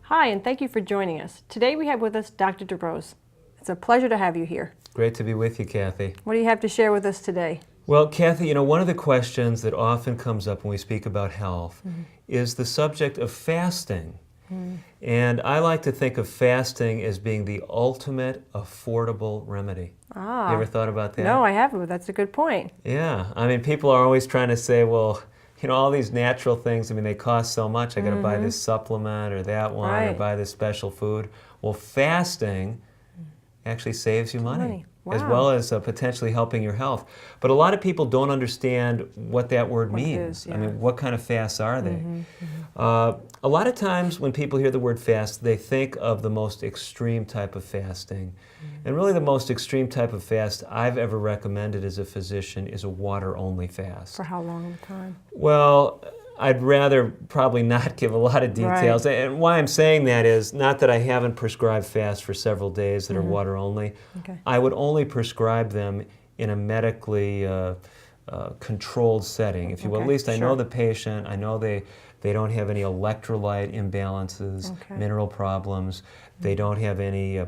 Hi, and thank you for joining us. Today we have with us Dr. DeRose. It's a pleasure to have you here. Great to be with you, Kathy. What do you have to share with us today? Well, Kathy, one of the questions that often comes up when we speak about health is the subject of fasting. And I like to think of fasting as being the ultimate affordable remedy. Ah. You ever thought about that? No, I haven't, but that's a good point. Yeah. I mean, people are always trying to say, well, all these natural things, they cost so much. I got to buy this supplement or that one or Right. buy this special food. Well, fasting actually saves you money. As Wow. well as potentially helping your health. But a lot of people don't understand what that word What it means. is, yeah. What kind of fasts are they? A lot of times when people hear the word fast, they think of the most extreme type of fasting. And really the most extreme type of fast I've ever recommended as a physician is a water-only fast. For how long of a time? Well, I'd rather probably not give a lot of details. Right. And why I'm saying that is not that I haven't prescribed fasts for several days that are water only. Okay. I would only prescribe them in a medically controlled setting, if you will. Okay, At least I know sure. the patient. I know they don't have any electrolyte imbalances, Okay. mineral problems. They don't have any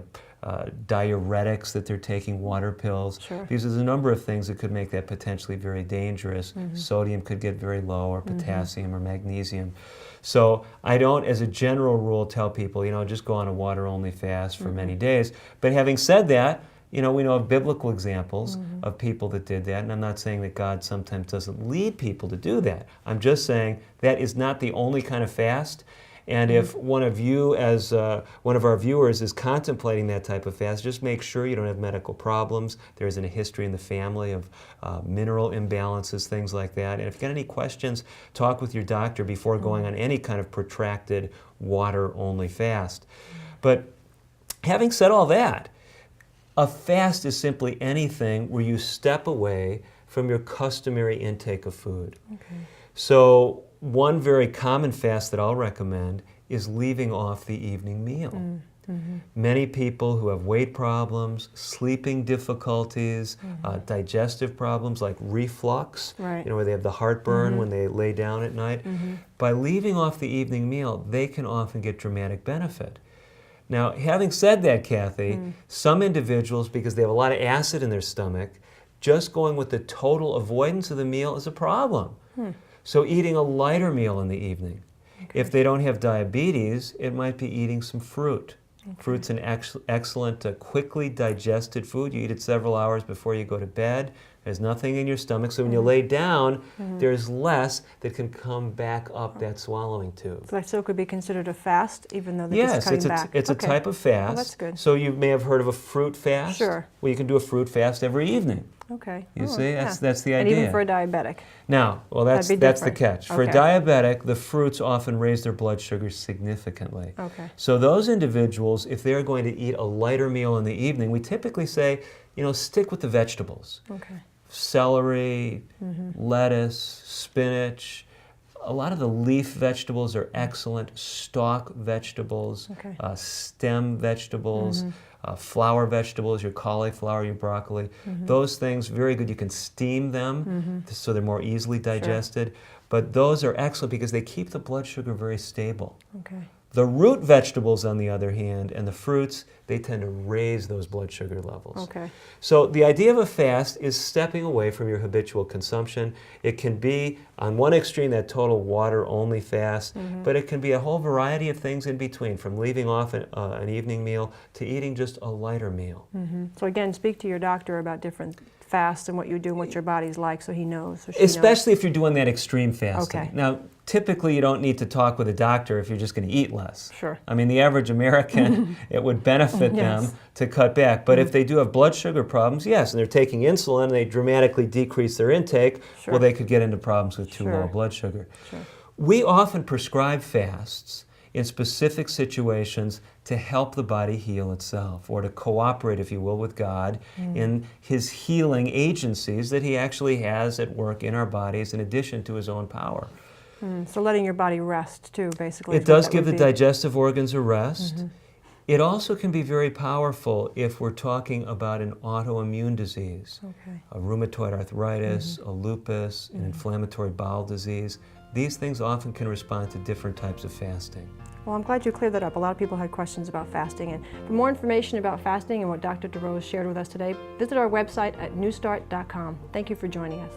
diuretics that they're taking, water pills. Sure. Because there's a number of things that could make that potentially very dangerous. Sodium could get very low, or potassium or magnesium. So I don't, as a general rule, tell people, just go on a water-only fast for many days. But having said that, we know of biblical examples of people that did that, and I'm not saying that God sometimes doesn't lead people to do that. I'm just saying that is not the only kind of fast. And if one of you, as one of our viewers, is contemplating that type of fast, just make sure you don't have medical problems. There isn't a history in the family of mineral imbalances, things like that. And if you've got any questions, talk with your doctor before going on any kind of protracted water-only fast. But having said all that, a fast is simply anything where you step away from your customary intake of food. Okay. So one very common fast that I'll recommend is leaving off the evening meal. Many people who have weight problems, sleeping difficulties, digestive problems like reflux, Right. where they have the heartburn when they lay down at night, by leaving off the evening meal, they can often get dramatic benefit. Now, having said that, Kathy, some individuals, because they have a lot of acid in their stomach, just going with the total avoidance of the meal is a problem. So eating a lighter meal in the evening. Okay. If they don't have diabetes, it might be eating some fruit. Fruit's an excellent, quickly digested food. You eat it several hours before you go to bed. There's nothing in your stomach, so when you lay down, there's less that can come back up that swallowing tube. So that still could be considered a fast, even though they're just Yes, cutting back. it's Okay. a type of fast. Oh, that's good. So you may have heard of a fruit fast. Sure. Well, you can do a fruit fast every evening. Okay. You see, yeah. that's the And idea. even for a diabetic. Now, well, that's That'd be the different. catch. For a Okay. diabetic, the fruits often raise their blood sugar significantly. Okay. So those individuals, if they're going to eat a lighter meal in the evening, we typically say, stick with the vegetables. Okay. Celery, lettuce, spinach. A lot of the leaf vegetables are excellent. Stalk vegetables, Okay. stem vegetables, flower vegetables, your cauliflower, your broccoli. Those things, very good. You can steam them so they're more easily digested. But those are excellent because they keep the blood sugar very stable. Okay. The root vegetables, on the other hand, and the fruits, they tend to raise those blood sugar levels. Okay. So the idea of a fast is stepping away from your habitual consumption. It can be, on one extreme, that total water-only fast, but it can be a whole variety of things in between, from leaving off an evening meal to eating just a lighter meal. So again, speak to your doctor about different fasts and what you do and what your body's like, so he knows. Or she Especially if you're doing that extreme fasting. Okay. Now, typically you don't need to talk with a doctor if you're just going to eat less. Sure. I mean, the average American, it would benefit them Yes. to cut back. But if they do have blood sugar problems, yes, and they're taking insulin and they dramatically decrease their intake, Sure. well, they could get into problems with too Sure. low blood sugar. Sure. We often prescribe fasts in specific situations to help the body heal itself, or to cooperate, if you will, with God in His healing agencies that He actually has at work in our bodies in addition to His own power. So letting your body rest too, basically. It is what does that give the would be. digestive organs a rest. It also can be very powerful if we're talking about an autoimmune disease, Okay. a rheumatoid arthritis, a lupus, an inflammatory bowel disease. These things often can respond to different types of fasting. Well, I'm glad you cleared that up. A lot of people had questions about fasting. And for more information about fasting and what Dr. DeRose shared with us today, visit our website at newstart.com. Thank you for joining us.